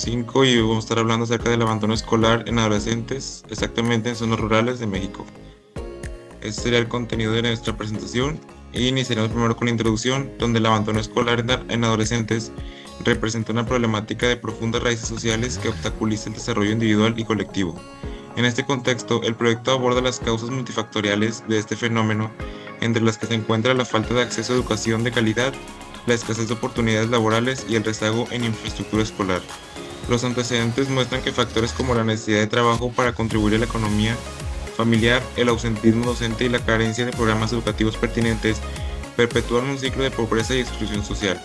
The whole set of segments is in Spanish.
5 y vamos a estar hablando acerca del abandono escolar en adolescentes, exactamente en zonas rurales de México. Este sería el contenido de nuestra presentación y iniciaremos primero con la introducción, donde el abandono escolar en adolescentes representa una problemática de profundas raíces sociales que obstaculiza el desarrollo individual y colectivo. En este contexto, el proyecto aborda las causas multifactoriales de este fenómeno, entre las que se encuentra la falta de acceso a educación de calidad, la escasez de oportunidades laborales y el rezago en infraestructura escolar. Los antecedentes muestran que factores como la necesidad de trabajo para contribuir a la economía familiar, el ausentismo docente y la carencia de programas educativos pertinentes perpetúan un ciclo de pobreza y exclusión social.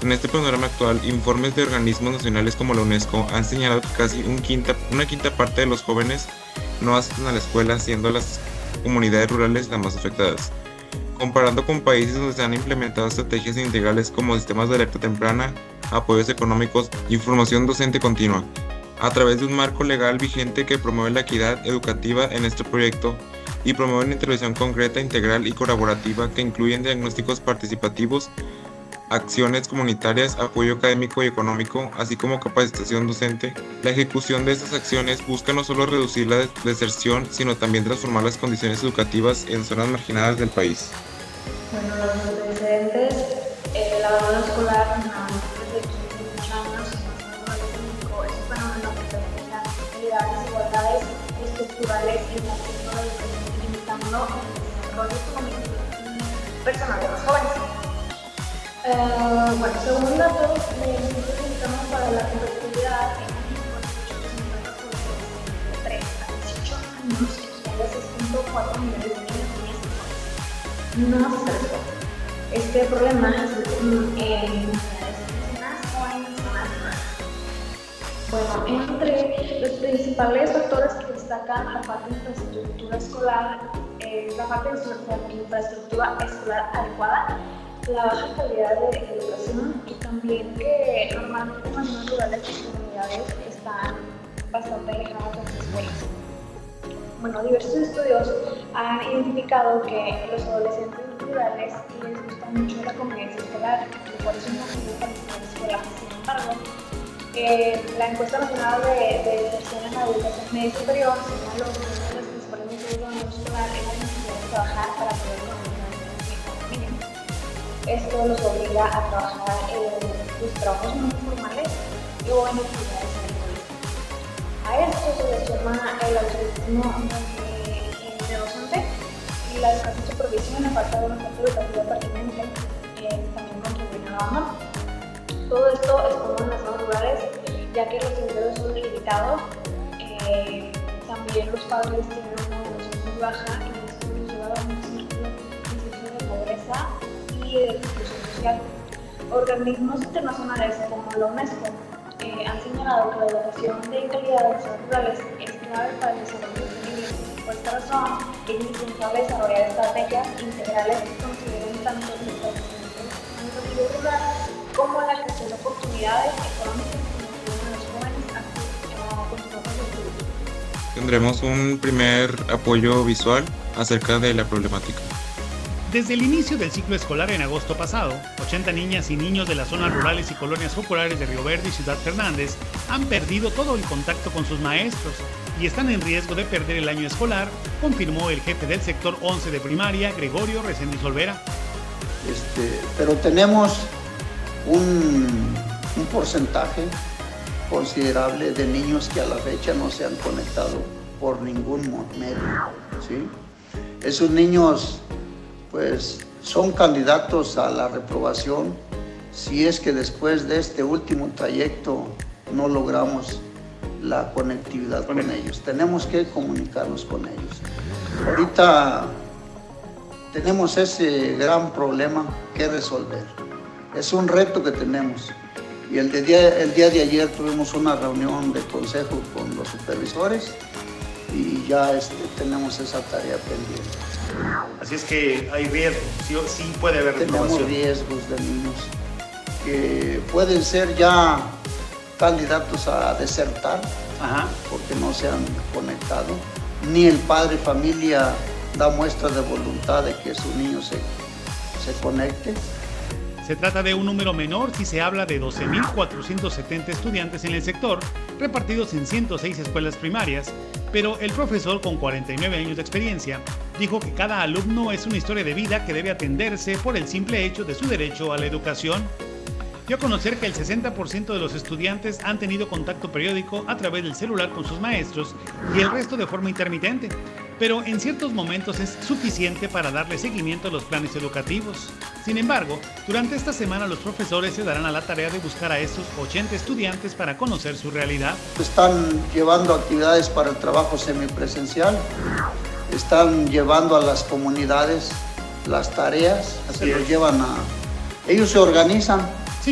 En este panorama actual, informes de organismos nacionales como la UNESCO han señalado que casi una quinta parte de los jóvenes no asisten a la escuela, siendo las comunidades rurales las más afectadas. Comparando con países donde se han implementado estrategias integrales como sistemas de alerta temprana, apoyos económicos y formación docente continua, a través de un marco legal vigente que promueve la equidad educativa en este proyecto y promueve una intervención concreta, integral y colaborativa que incluyen diagnósticos participativos, acciones comunitarias, apoyo académico y económico, así como capacitación docente. La ejecución de estas acciones busca no solo reducir la deserción, sino también transformar las condiciones educativas en zonas marginadas del país. Bueno, los antecedentes, el abandono escolar desde 15 años en México es un fenómeno que presenta realidades, desigualdades estructurales y la educación, limitando el desarrollo económico y personal de los jóvenes. Bueno, según datos del Centro Mexicano para la Competitividad, en México de 3 a 18 años equivale a 6.4 millones de niños y niñas y jóvenes. No se resuelve. Este problema es común en comunidades indígenas o en zonas rurales. Bueno, entre los principales factores que destacan la falta de infraestructura escolar es la falta de infraestructura escolar adecuada, la baja calidad de educación y también que normalmente en las zonas rurales las comunidades están bastante alejadas de las escuelas. Bueno, diversos estudios han identificado que los adolescentes rurales les gusta mucho la convivencia escolar, lo cual es un motivo para estudiar escuela. Sin embargo, la encuesta nacional de deserción en la educación media superior señaló que uno de los principales motivos de abandono escolar es la necesidad de trabajar para poder continuar con el familia. Esto los obliga a trabajar en trabajos muy formales o en actividades agrícolas. A esto se le suma el ausentismo de docente y la escasa supervisión, la falta de una oferta educativa pertinente también contribuyen al abandono. Todo esto es común en las zonas rurales, ya que los ingresos son limitados. También los padres tienen una educación muy baja y esto nos lleva a un ciclo de pobreza y de exclusión social. Organismos internacionales como la UNESCO han señalado que la educación de calidad en las zonas rurales es clave para el desarrollo sostenible. Por esta razón, es indispensable desarrollar estrategias integrales que consideren tanto el establecimiento educativo rural como la creación de oportunidades económicas que motiven a los jóvenes a continuar con sus estudios. Tendremos un primer apoyo visual acerca de la problemática. Desde el inicio del ciclo escolar en agosto pasado, 80 niñas y niños de las zonas rurales y colonias populares de Río Verde y Ciudad Fernández han perdido todo el contacto con sus maestros y están en riesgo de perder el año escolar, confirmó el jefe del sector 11 de primaria, Gregorio Reséndiz Olvera. Pero tenemos un porcentaje considerable de niños que a la fecha no se han conectado por ningún medio, ¿sí? Esos niños pues son candidatos a la reprobación si es que después de este último trayecto no logramos la conectividad con ellos. Tenemos que comunicarnos con ellos. Ahorita tenemos ese gran problema que resolver. Es un reto que tenemos. Y el día de ayer tuvimos una reunión de consejo con los supervisores y ya tenemos esa tarea pendiente. Así es que hay riesgos, sí puede haber reprobación. Tenemos riesgos de niños que pueden ser ya candidatos a desertar. Ajá. Porque no se han conectado. Ni el padre familia da muestra de voluntad de que su niño se conecte. Se trata de un número menor si se habla de 12.470 estudiantes en el sector, repartidos en 106 escuelas primarias, pero el profesor, con 49 años de experiencia, dijo que cada alumno es una historia de vida que debe atenderse por el simple hecho de su derecho a la educación. Dio a conocer que el 60% de los estudiantes han tenido contacto periódico a través del celular con sus maestros y el resto de forma intermitente, pero en ciertos momentos es suficiente para darle seguimiento a los planes educativos. Sin embargo, durante esta semana los profesores se darán a la tarea de buscar a estos 80 estudiantes para conocer su realidad. Están llevando actividades para el trabajo semipresencial, están llevando a las comunidades las tareas, se los llevan a... Ellos se organizan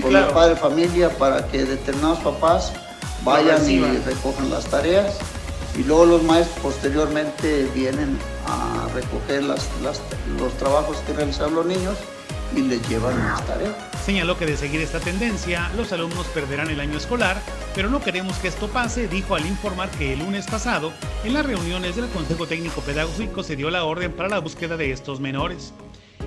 con el padre de familia para que determinados papás vayan y recojan las tareas, y luego los maestros posteriormente vienen a recoger los trabajos que realizan los niños y les llevan las tareas. Señaló que de seguir esta tendencia, los alumnos perderán el año escolar, pero no queremos que esto pase, dijo al informar que el lunes pasado, en las reuniones del Consejo Técnico Pedagógico, se dio la orden para la búsqueda de estos menores.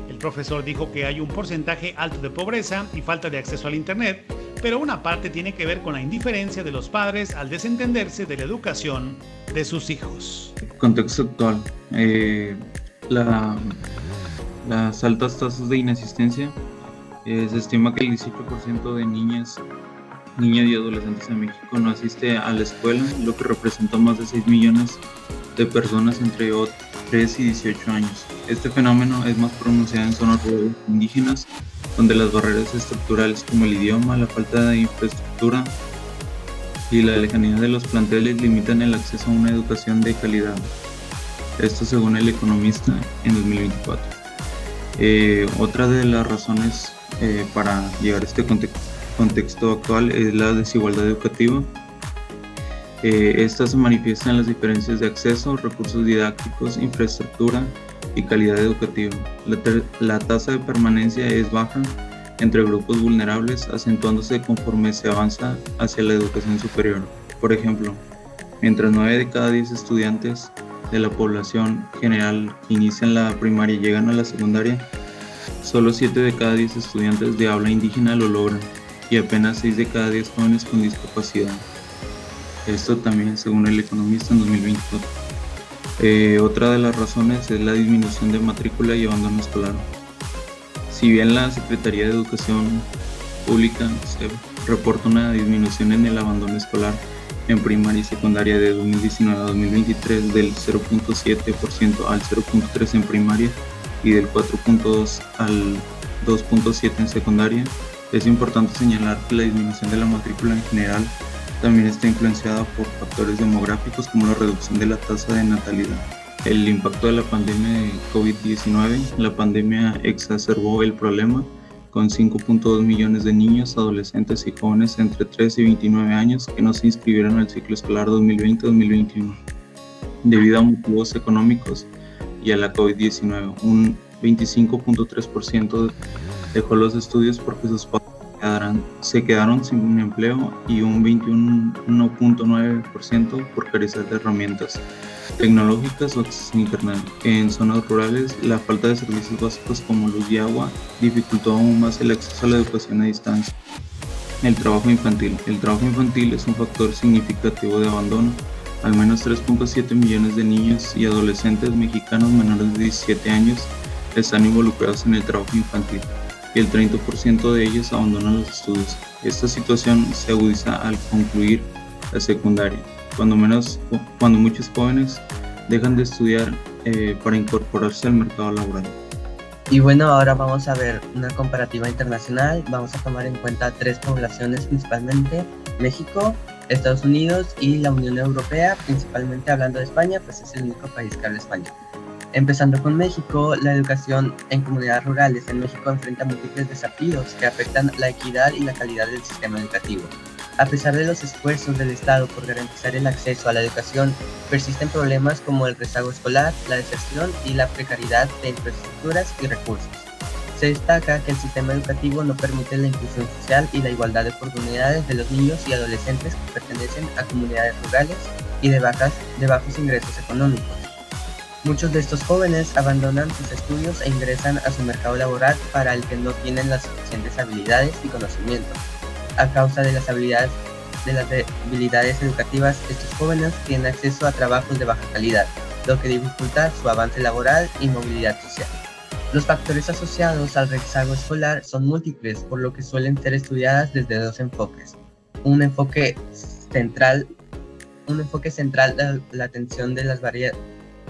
El profesor dijo que hay un porcentaje alto de pobreza y falta de acceso al Internet, pero una parte tiene que ver con la indiferencia de los padres al desentenderse de la educación de sus hijos. Contexto actual. Las altas tasas de inasistencia. Se estima que el 18% de niñas y adolescentes en México no asiste a la escuela, lo que representa más de 6 millones de personas entre 3 y 18 años. Este fenómeno es más pronunciado en zonas rurales indígenas, donde las barreras estructurales como el idioma, la falta de infraestructura y la lejanía de los planteles limitan el acceso a una educación de calidad. Esto según El Economista en 2024. Otra de las razones para llegar a este contexto actual es la desigualdad educativa. Esta se manifiesta en las diferencias de acceso, recursos didácticos, infraestructura y calidad educativa. La tasa de permanencia es baja entre grupos vulnerables, acentuándose conforme se avanza hacia la educación superior. Por ejemplo, mientras 9 de cada 10 estudiantes de la población general que inician la primaria llegan a la secundaria, solo 7 de cada 10 estudiantes de habla indígena lo logran y apenas 6 de cada 10 jóvenes con discapacidad. Esto también según El Economista en 2024. Otra de las razones es la disminución de matrícula y abandono escolar. Si bien la Secretaría de Educación Pública reporta una disminución en el abandono escolar en primaria y secundaria de 2019 a 2023 del 0.7% al 0.3% en primaria y del 4.2 al 2.7% en secundaria, es importante señalar que la disminución de la matrícula en general también está influenciada por factores demográficos como la reducción de la tasa de natalidad. El impacto de la pandemia de COVID-19, la pandemia exacerbó el problema con 5.2 millones de niños, adolescentes y jóvenes entre 3 y 29 años que no se inscribieron al ciclo escolar 2020-2021 debido a motivos económicos y a la COVID-19. Un 25.3% dejó los estudios porque sus padres se quedaron sin empleo y un 21.9% por carecer de herramientas tecnológicas o acceso a Internet. En zonas rurales, la falta de servicios básicos como luz y agua dificultó aún más el acceso a la educación a distancia. El trabajo infantil. El trabajo infantil es un factor significativo de abandono. Al menos 3.7 millones de niños y adolescentes mexicanos menores de 17 años están involucrados en el trabajo infantil y el 30% de ellos abandonan los estudios. Esta situación se agudiza al concluir la secundaria, cuando muchos jóvenes dejan de estudiar para incorporarse al mercado laboral. Y bueno, ahora vamos a ver una comparativa internacional. Vamos a tomar en cuenta 3 poblaciones principalmente: México, Estados Unidos y la Unión Europea. Principalmente hablando de España, pues es el único país que habla español. Empezando con México, la educación en comunidades rurales en México enfrenta múltiples desafíos que afectan la equidad y la calidad del sistema educativo. A pesar de los esfuerzos del Estado por garantizar el acceso a la educación, persisten problemas como el rezago escolar, la deserción y la precariedad de infraestructuras y recursos. Se destaca que el sistema educativo no permite la inclusión social y la igualdad de oportunidades de los niños y adolescentes que pertenecen a comunidades rurales y de bajos ingresos económicos. Muchos de estos jóvenes abandonan sus estudios e ingresan a su mercado laboral para el que no tienen las suficientes habilidades y conocimientos. A causa de las habilidades educativas, estos jóvenes tienen acceso a trabajos de baja calidad, lo que dificulta su avance laboral y movilidad social. Los factores asociados al rezago escolar son múltiples, por lo que suelen ser estudiadas desde dos enfoques. Un enfoque central la atención de las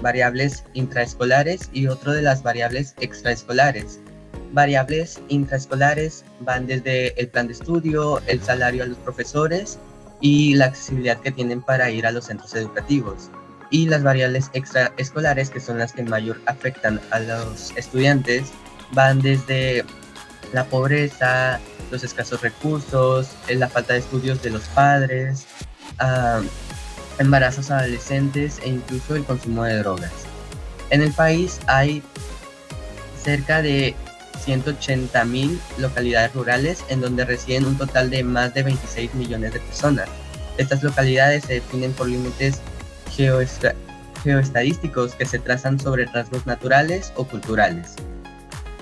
variables intraescolares y otro de las variables extraescolares. Variables intraescolares van desde el plan de estudio, el salario a los profesores y la accesibilidad que tienen para ir a los centros educativos. Y las variables extraescolares, que son las que mayor afectan a los estudiantes, van desde la pobreza, los escasos recursos, la falta de estudios de los padres, embarazos adolescentes e incluso el consumo de drogas. En el país hay cerca de 180.000 localidades rurales en donde residen un total de más de 26 millones de personas. Estas localidades se definen por límites geoestadísticos que se trazan sobre rasgos naturales o culturales.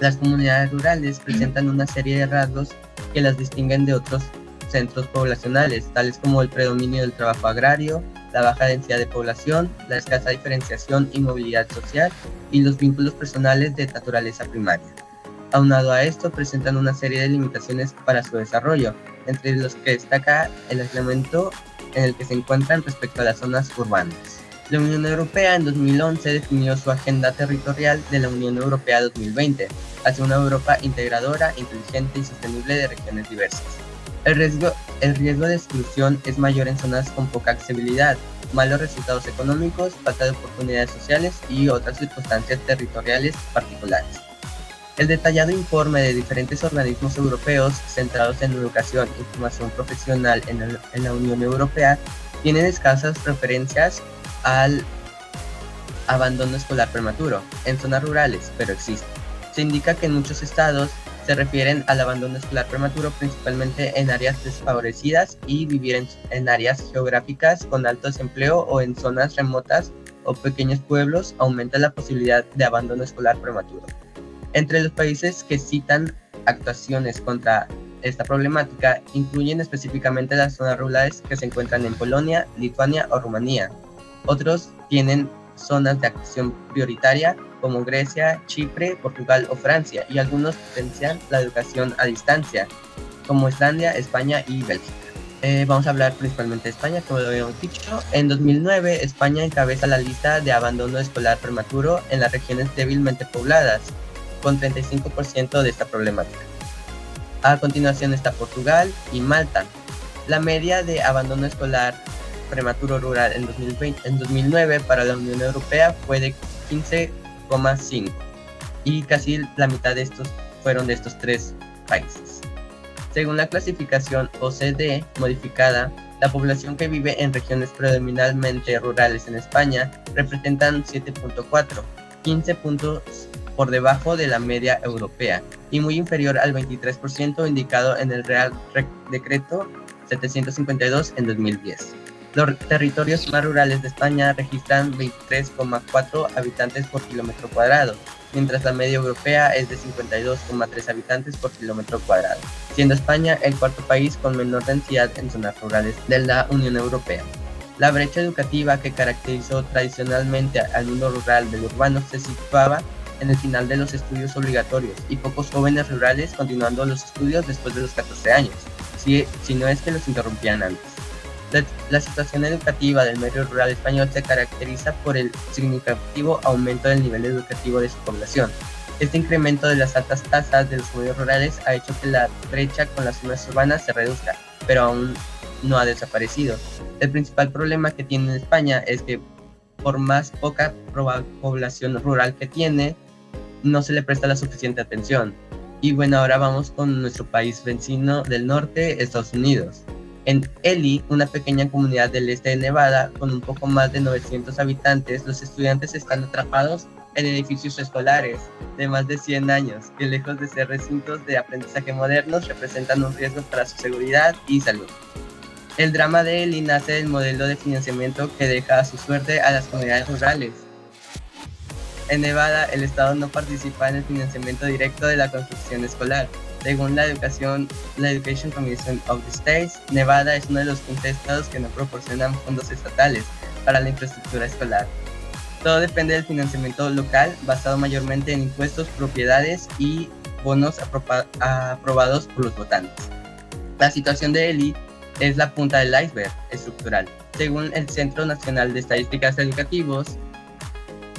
Las comunidades rurales presentan una serie de rasgos que las distinguen de otros centros poblacionales, tales como el predominio del trabajo agrario, la baja densidad de población, la escasa diferenciación y movilidad social y los vínculos personales de naturaleza primaria. Aunado a esto, presentan una serie de limitaciones para su desarrollo, entre los que destaca el aislamiento en el que se encuentran respecto a las zonas urbanas. La Unión Europea en 2011 definió su Agenda Territorial de la Unión Europea 2020 hacia una Europa integradora, inteligente y sostenible de regiones diversas. El riesgo de exclusión es mayor en zonas con poca accesibilidad, malos resultados económicos, falta de oportunidades sociales y otras circunstancias territoriales particulares. El detallado informe de diferentes organismos europeos centrados en educación y formación profesional en la Unión Europea tienen escasas referencias al abandono escolar prematuro en zonas rurales, pero existe. Se indica que en muchos estados se refieren al abandono escolar prematuro principalmente en áreas desfavorecidas y vivir en áreas geográficas con alto desempleo o en zonas remotas o pequeños pueblos aumenta la posibilidad de abandono escolar prematuro. Entre los países que citan actuaciones contra esta problemática incluyen específicamente las zonas rurales que se encuentran en Polonia, Lituania o Rumanía. Otros tienen zonas de acción prioritaria como Grecia, Chipre, Portugal o Francia, y algunos potencian la educación a distancia como Islandia, España y Bélgica. Vamos a hablar principalmente de España, como lo habíamos dicho. En 2009, España encabeza la lista de abandono escolar prematuro en las regiones débilmente pobladas, con 35% de esta problemática. A continuación está Portugal y Malta. La media de abandono escolar prematuro rural en 2009 para la Unión Europea fue de 15,5 y casi la mitad de estos fueron de estos tres países. Según la clasificación OCDE modificada, la población que vive en regiones predominantemente rurales en España representan 7.4, 15 puntos por debajo de la media europea y muy inferior al 23% indicado en el Real Decreto 752 en 2010. Los territorios más rurales de España registran 23,4 habitantes por kilómetro cuadrado, mientras la media europea es de 52,3 habitantes por kilómetro cuadrado, siendo España el cuarto país con menor densidad en zonas rurales de la Unión Europea. La brecha educativa que caracterizó tradicionalmente al mundo rural del urbano se situaba en el final de los estudios obligatorios y pocos jóvenes rurales continuando los estudios después de los 14 años, si no es que los interrumpían antes. La situación educativa del medio rural español se caracteriza por el significativo aumento del nivel educativo de su población. Este incremento de las altas tasas de los medios rurales ha hecho que la brecha con las zonas urbanas se reduzca, pero aún no ha desaparecido. El principal problema que tiene España es que por más poca población rural que tiene, no se le presta la suficiente atención. Y bueno, ahora vamos con nuestro país vecino del norte, Estados Unidos. En Ely, una pequeña comunidad del este de Nevada, con un poco más de 900 habitantes, los estudiantes están atrapados en edificios escolares de más de 100 años, que lejos de ser recintos de aprendizaje modernos, representan un riesgo para su seguridad y salud. El drama de Ely nace del modelo de financiamiento que deja a su suerte a las comunidades rurales. En Nevada, el Estado no participa en el financiamiento directo de la construcción escolar. Según la Education Commission of the States, Nevada es uno de los 15 estados que no proporcionan fondos estatales para la infraestructura escolar. Todo depende del financiamiento local, basado mayormente en impuestos, propiedades y bonos aprobados por los votantes. La situación de ELI es la punta del iceberg estructural. Según el Centro Nacional de Estadísticas Educativos,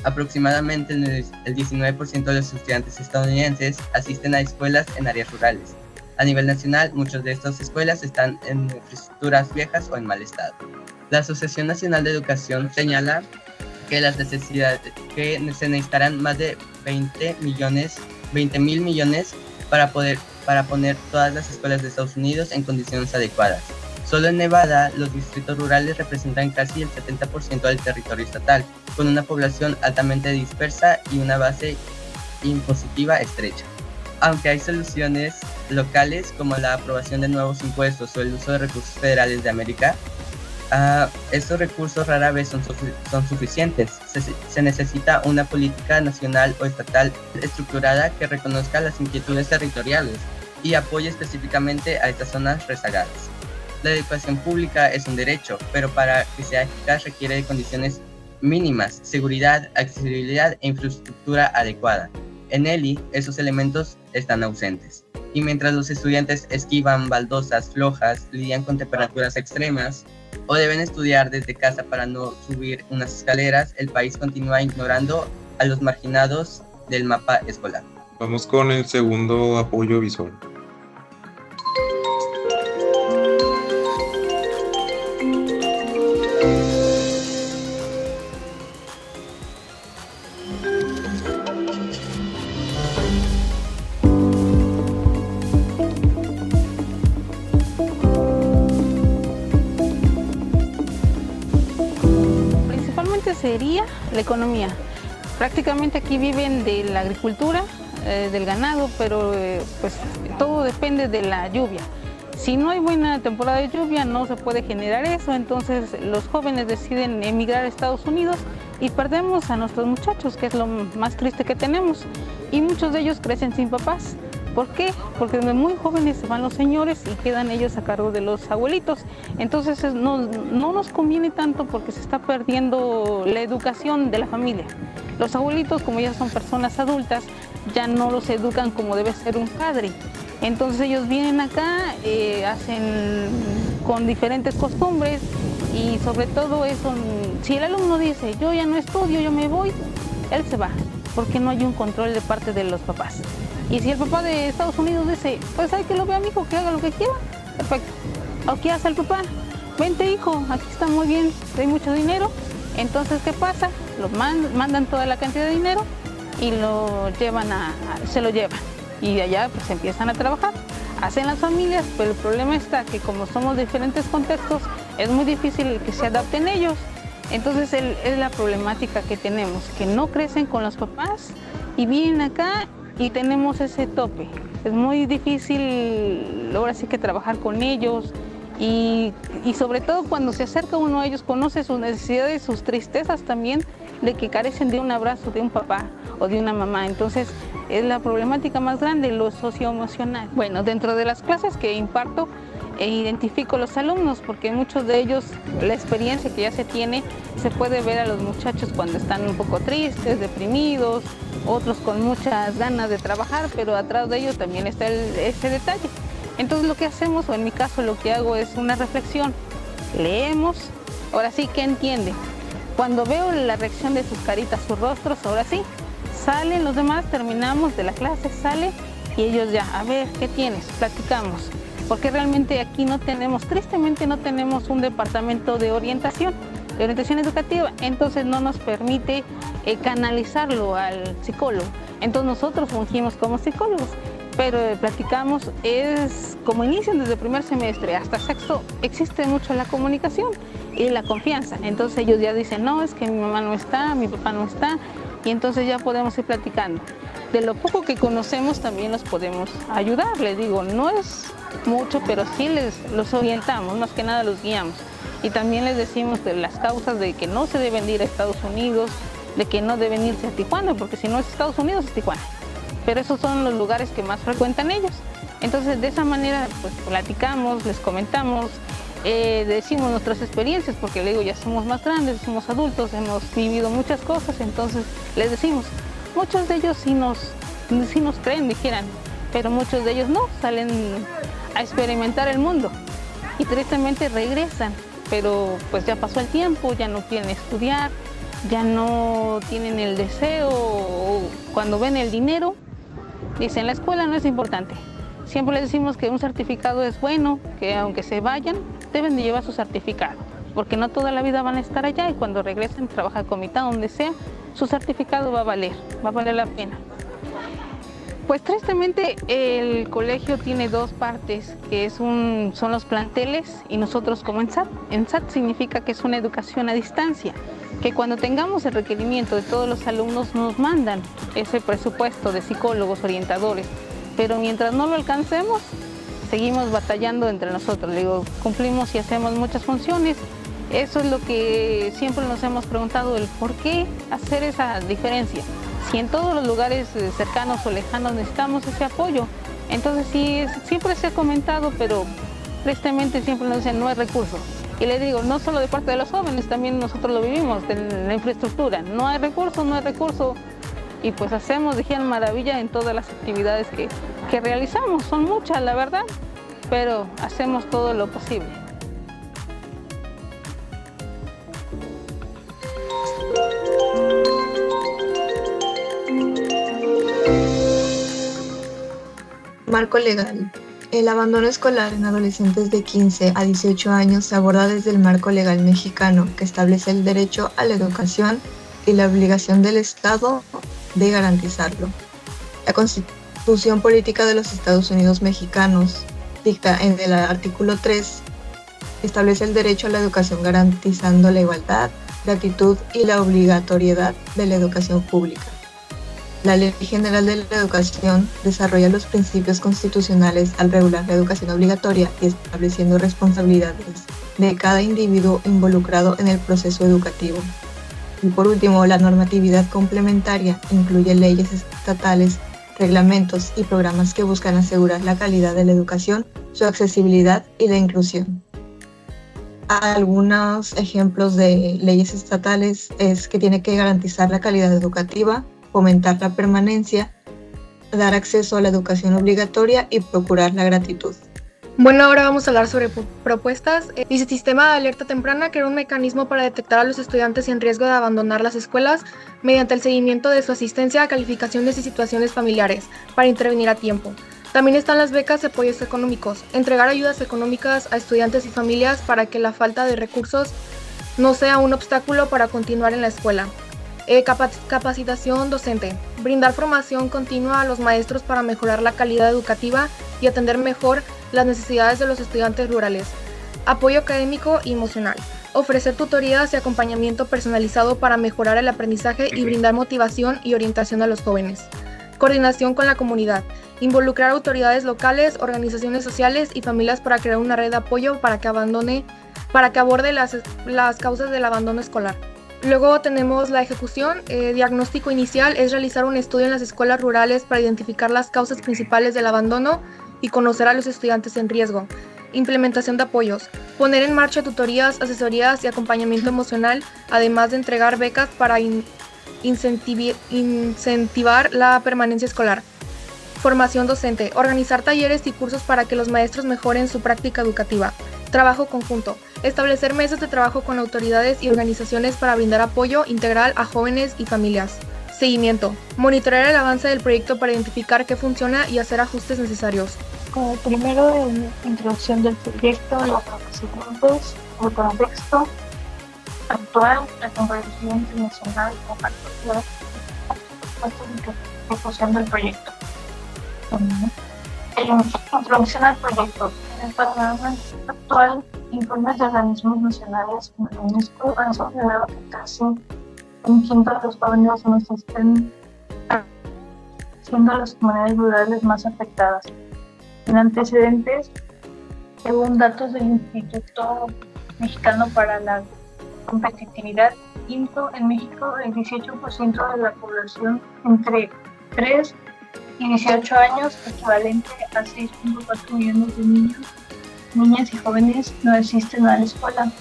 aproximadamente el 19% de los estudiantes estadounidenses asisten a escuelas en áreas rurales. A nivel nacional, muchas de estas escuelas están en infraestructuras viejas o en mal estado. La Asociación Nacional de Educación señala que se necesitarán más de 20.000 millones para poner todas las escuelas de Estados Unidos en condiciones adecuadas. Solo en Nevada, los distritos rurales representan casi el 70% del territorio estatal, con una población altamente dispersa y una base impositiva estrecha. Aunque hay soluciones locales como la aprobación de nuevos impuestos o el uso de recursos federales de América, estos recursos rara vez son suficientes. Se necesita una política nacional o estatal estructurada que reconozca las inquietudes territoriales y apoye específicamente a estas zonas rezagadas. La educación pública es un derecho, pero para que sea eficaz requiere de condiciones mínimas, seguridad, accesibilidad e infraestructura adecuada. En ELI, esos elementos están ausentes. Y mientras los estudiantes esquivan baldosas flojas, lidian con temperaturas extremas o deben estudiar desde casa para no subir unas escaleras, el país continúa ignorando a los marginados del mapa escolar. Vamos con el segundo apoyo visual. Sería la economía. Prácticamente aquí viven de la agricultura, del ganado, pero pues todo depende de la lluvia. Si no hay buena temporada de lluvia no se puede generar eso, entonces los jóvenes deciden emigrar a Estados Unidos y perdemos a nuestros muchachos, que es lo más triste que tenemos, y muchos de ellos crecen sin papás. ¿Por qué? Porque desde muy jóvenes se van los señores y quedan ellos a cargo de los abuelitos. Entonces no nos conviene tanto porque se está perdiendo la educación de la familia. Los abuelitos, como ya son personas adultas, ya no los educan como debe ser un padre. Entonces ellos vienen acá, hacen con diferentes costumbres y sobre todo eso, si el alumno dice yo ya no estudio, yo me voy, él se va, porque no hay un control de parte de los papás. Y si el papá de Estados Unidos dice, pues hay que lo vea mi hijo, que haga lo que quiera, perfecto. ¿O qué hace el papá? Vente hijo, aquí está muy bien, hay mucho dinero. Entonces, ¿qué pasa? Lo mandan toda la cantidad de dinero y lo llevan se lo llevan. Y de allá pues empiezan a trabajar. Hacen las familias, pero el problema está que como somos diferentes contextos, es muy difícil que se adapten ellos. Entonces es la problemática que tenemos, que no crecen con los papás y vienen acá y tenemos ese tope. Es muy difícil ahora sí que trabajar con ellos y sobre todo cuando se acerca uno a ellos, conoce sus necesidades, sus tristezas también, de que carecen de un abrazo de un papá o de una mamá. Entonces es la problemática más grande, lo socioemocional. Bueno, dentro de las clases que imparto, identifico los alumnos porque muchos de ellos, la experiencia que ya se tiene, se puede ver a los muchachos cuando están un poco tristes, deprimidos, otros con muchas ganas de trabajar, pero atrás de ellos también está ese detalle. Entonces lo que hacemos, o en mi caso lo que hago es una reflexión, leemos, ahora sí, ¿qué entienden? Cuando veo la reacción de sus caritas, sus rostros, ahora sí, salen los demás, terminamos de la clase, sale y ellos ya, a ver, ¿qué tienes? Platicamos. Porque realmente aquí tristemente no tenemos un departamento de orientación educativa, entonces no nos permite canalizarlo al psicólogo. Entonces nosotros fungimos como psicólogos, pero platicamos, es como inician desde el primer semestre hasta sexto, existe mucho la comunicación y la confianza. Entonces ellos ya dicen, no, es que mi mamá no está, mi papá no está, y entonces ya podemos ir platicando. De lo poco que conocemos también los podemos ayudar, les digo, no es mucho, pero sí los orientamos, más que nada los guiamos. Y también les decimos de las causas de que no se deben ir a Estados Unidos, de que no deben irse a Tijuana, porque si no es Estados Unidos es Tijuana. Pero esos son los lugares que más frecuentan ellos. Entonces de esa manera pues platicamos, les comentamos, decimos nuestras experiencias, porque le digo, ya somos más grandes, somos adultos, hemos vivido muchas cosas, entonces les decimos, muchos de ellos sí nos creen, dijeran, pero muchos de ellos no, salen a experimentar el mundo y tristemente regresan, pero pues ya pasó el tiempo, ya no quieren estudiar, ya no tienen el deseo, o cuando ven el dinero, dicen, la escuela no es importante. Siempre les decimos que un certificado es bueno, que aunque se vayan, deben de llevar su certificado, porque no toda la vida van a estar allá y cuando regresen, trabajar con mitad, donde sea, su certificado va a valer la pena. Pues tristemente el colegio tiene dos partes, que son los planteles y nosotros como ENSAT. ENSAT significa que es una educación a distancia, que cuando tengamos el requerimiento de todos los alumnos nos mandan ese presupuesto de psicólogos, orientadores, pero mientras no lo alcancemos, seguimos batallando entre nosotros. Digo, cumplimos y hacemos muchas funciones. Eso es lo que siempre nos hemos preguntado, el por qué hacer esa diferencia. Si en todos los lugares cercanos o lejanos necesitamos ese apoyo. Entonces sí, siempre se ha comentado, pero tristemente siempre nos dicen no hay recursos. Y le digo, no solo de parte de los jóvenes, también nosotros lo vivimos, de la infraestructura. No hay recursos, no hay recursos. Y pues hacemos, dijeron, maravilla en todas las actividades que realizamos. Son muchas, la verdad, pero hacemos todo lo posible. Marco legal. El abandono escolar en adolescentes de 15 a 18 años se aborda desde el marco legal mexicano, que establece el derecho a la educación y la obligación del Estado de garantizarlo. La Constitución Política de los Estados Unidos Mexicanos dicta en el artículo 3, establece el derecho a la educación garantizando la igualdad, gratuidad y la obligatoriedad de la educación pública. La Ley General de la Educación desarrolla los principios constitucionales al regular la educación obligatoria y estableciendo responsabilidades de cada individuo involucrado en el proceso educativo. Y por último, la normatividad complementaria incluye leyes estatales, reglamentos y programas que buscan asegurar la calidad de la educación, su accesibilidad y la inclusión. Algunos ejemplos de leyes estatales es que tiene que garantizar la calidad educativa, fomentar la permanencia, dar acceso a la educación obligatoria y procurar la gratitud. Bueno, ahora vamos a hablar sobre propuestas. Dice Sistema de Alerta Temprana crea un mecanismo para detectar a los estudiantes en riesgo de abandonar las escuelas mediante el seguimiento de su asistencia, calificaciones y situaciones familiares para intervenir a tiempo. También están las becas y apoyos económicos, entregar ayudas económicas a estudiantes y familias para que la falta de recursos no sea un obstáculo para continuar en la escuela. Capacitación docente, brindar formación continua a los maestros para mejorar la calidad educativa y atender mejor las necesidades de los estudiantes rurales. Apoyo académico y emocional, ofrecer tutorías y acompañamiento personalizado para mejorar el aprendizaje y brindar motivación y orientación a los jóvenes. Coordinación con la comunidad, involucrar autoridades locales, organizaciones sociales y familias para crear una red de apoyo para que aborde las causas del abandono escolar. Luego tenemos la ejecución. Diagnóstico inicial es realizar un estudio en las escuelas rurales para identificar las causas principales del abandono y conocer a los estudiantes en riesgo. Implementación de apoyos. Poner en marcha tutorías, asesorías y acompañamiento emocional, además de entregar becas para incentivar la permanencia escolar. Formación docente. Organizar talleres y cursos para que los maestros mejoren su práctica educativa. Trabajo conjunto. Establecer mesas de trabajo con autoridades y organizaciones para brindar apoyo integral a jóvenes y familias. Seguimiento. Monitorear el avance del proyecto para identificar qué funciona y hacer ajustes necesarios. Primero, en introducción del proyecto, los procedimientos, el contexto actual, la comparación internacional, la ejecución del proyecto. Introducción al proyecto. En el panorama actual, informes de organismos nacionales como la UNESCO han señalado que casi un quinto de los jóvenes no se estén siendo las comunidades rurales más afectadas. En antecedentes, según datos del Instituto Mexicano para la Competitividad, quinto, en México el 18% de la población entre 3 y 18 años, equivalente a 6.4 millones de niños, niñas y jóvenes, no asisten a la escuela.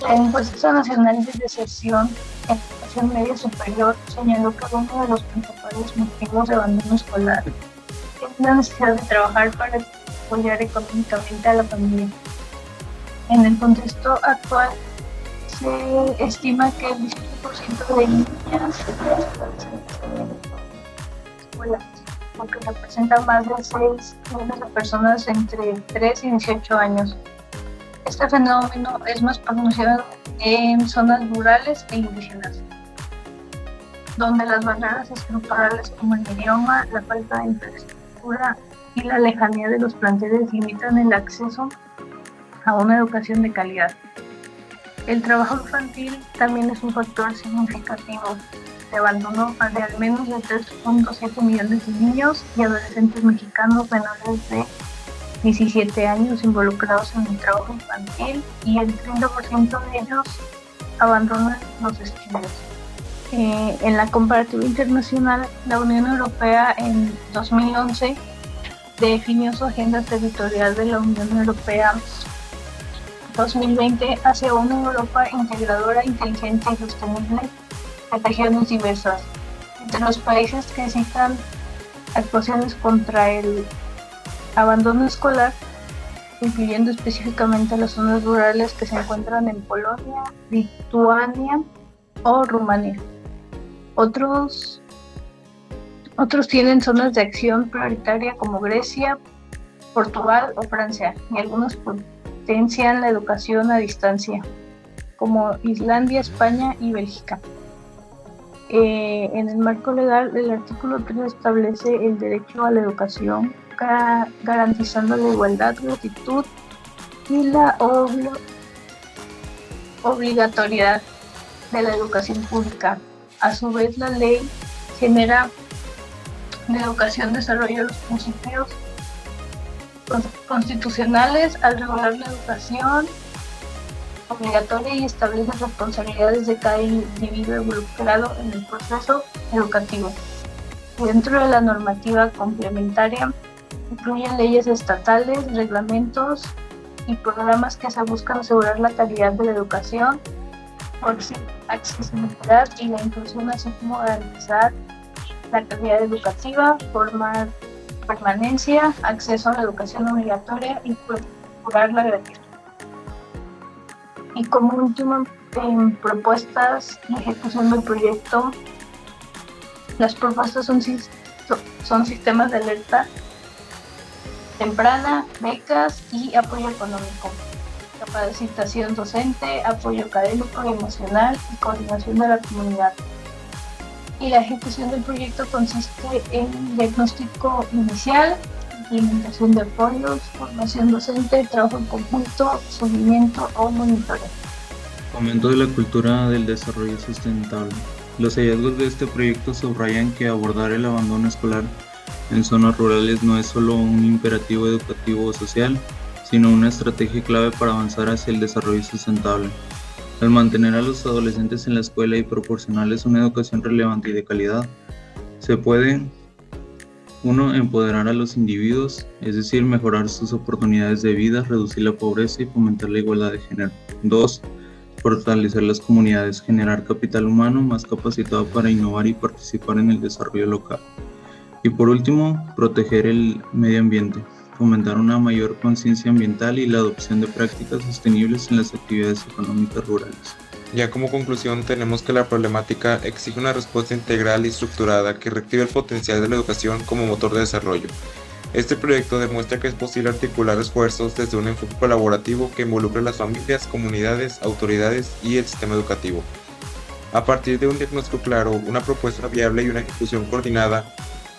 La encuesta nacional de deserción en educación media superior señaló que uno de los principales motivos de abandono escolar es la necesidad de trabajar para apoyar económicamente a la familia. En el contexto actual, se estima que el 18% de niñas escuelas, porque representan más de 6 millones de personas entre 3 y 18 años. Este fenómeno es más pronunciado en zonas rurales e indígenas, donde las barreras estructurales como el idioma, la falta de infraestructura y la lejanía de los planteles limitan el acceso a una educación de calidad. El trabajo infantil también es un factor significativo de abandono de al menos de 3.7 millones de niños y adolescentes mexicanos menores de 17 años involucrados en el trabajo infantil, y el 30% de ellos abandonan los estudios. En la comparativa internacional, la Unión Europea en 2011 definió su agenda territorial de la Unión Europea 2020 hacia una Europa integradora, inteligente y sostenible de regiones diversas. Entre los países que citan actuaciones contra el abandono escolar, incluyendo específicamente las zonas rurales que se encuentran en Polonia, Lituania o Rumania. Otros tienen zonas de acción prioritaria como Grecia, Portugal o Francia, y algunos potencian la educación a distancia, como Islandia, España y Bélgica. En el marco legal, el artículo 3 establece el derecho a la educación, garantizando la igualdad, gratuidad y la obligatoriedad de la educación pública. A su vez, la Ley General de Educación desarrolla los principios constitucionales al regular la educación obligatoria y establece responsabilidades de cada individuo involucrado en el proceso educativo. Dentro de la normativa complementaria, incluyen leyes estatales, reglamentos y programas que se buscan asegurar la calidad de la educación, accesibilidad y la inclusión, así como garantizar la calidad educativa, formar permanencia, acceso a la educación obligatoria y procurar la gratuidad. Y como último, en propuestas y ejecución del proyecto, las propuestas son sistemas de alerta temprana, becas y apoyo económico, capacitación docente, apoyo académico y emocional y coordinación de la comunidad. Y la ejecución del proyecto consiste en diagnóstico inicial, implementación de apoyos, formación docente, trabajo en conjunto, seguimiento o monitoreo. Fomento de la cultura del desarrollo sustentable. Los hallazgos de este proyecto subrayan que abordar el abandono escolar en zonas rurales no es solo un imperativo educativo o social, sino una estrategia clave para avanzar hacia el desarrollo sustentable. Al mantener a los adolescentes en la escuela y proporcionarles una educación relevante y de calidad, se puede 1. Empoderar a los individuos, es decir, mejorar sus oportunidades de vida, reducir la pobreza y fomentar la igualdad de género. 2. Fortalecer las comunidades, generar capital humano más capacitado para innovar y participar en el desarrollo local. Y por último, proteger el medio ambiente, fomentar una mayor conciencia ambiental y la adopción de prácticas sostenibles en las actividades económicas rurales. Ya como conclusión, tenemos que la problemática exige una respuesta integral y estructurada que reactive el potencial de la educación como motor de desarrollo. Este proyecto demuestra que es posible articular esfuerzos desde un enfoque colaborativo que involucre a las familias, comunidades, autoridades y el sistema educativo. A partir de un diagnóstico claro, una propuesta viable y una ejecución coordinada,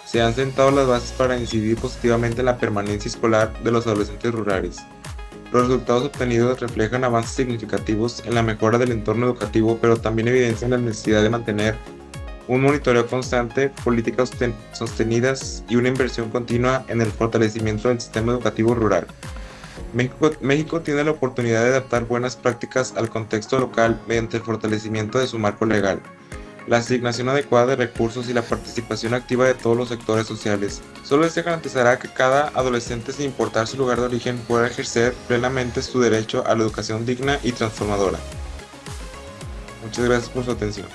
se han sentado las bases para incidir positivamente en la permanencia escolar de los adolescentes rurales. Los resultados obtenidos reflejan avances significativos en la mejora del entorno educativo, pero también evidencian la necesidad de mantener un monitoreo constante, políticas sostenidas y una inversión continua en el fortalecimiento del sistema educativo rural. México tiene la oportunidad de adaptar buenas prácticas al contexto local mediante el fortalecimiento de su marco legal, la asignación adecuada de recursos y la participación activa de todos los sectores sociales. Solo se garantizará que cada adolescente, sin importar su lugar de origen, pueda ejercer plenamente su derecho a la educación digna y transformadora. Muchas gracias por su atención.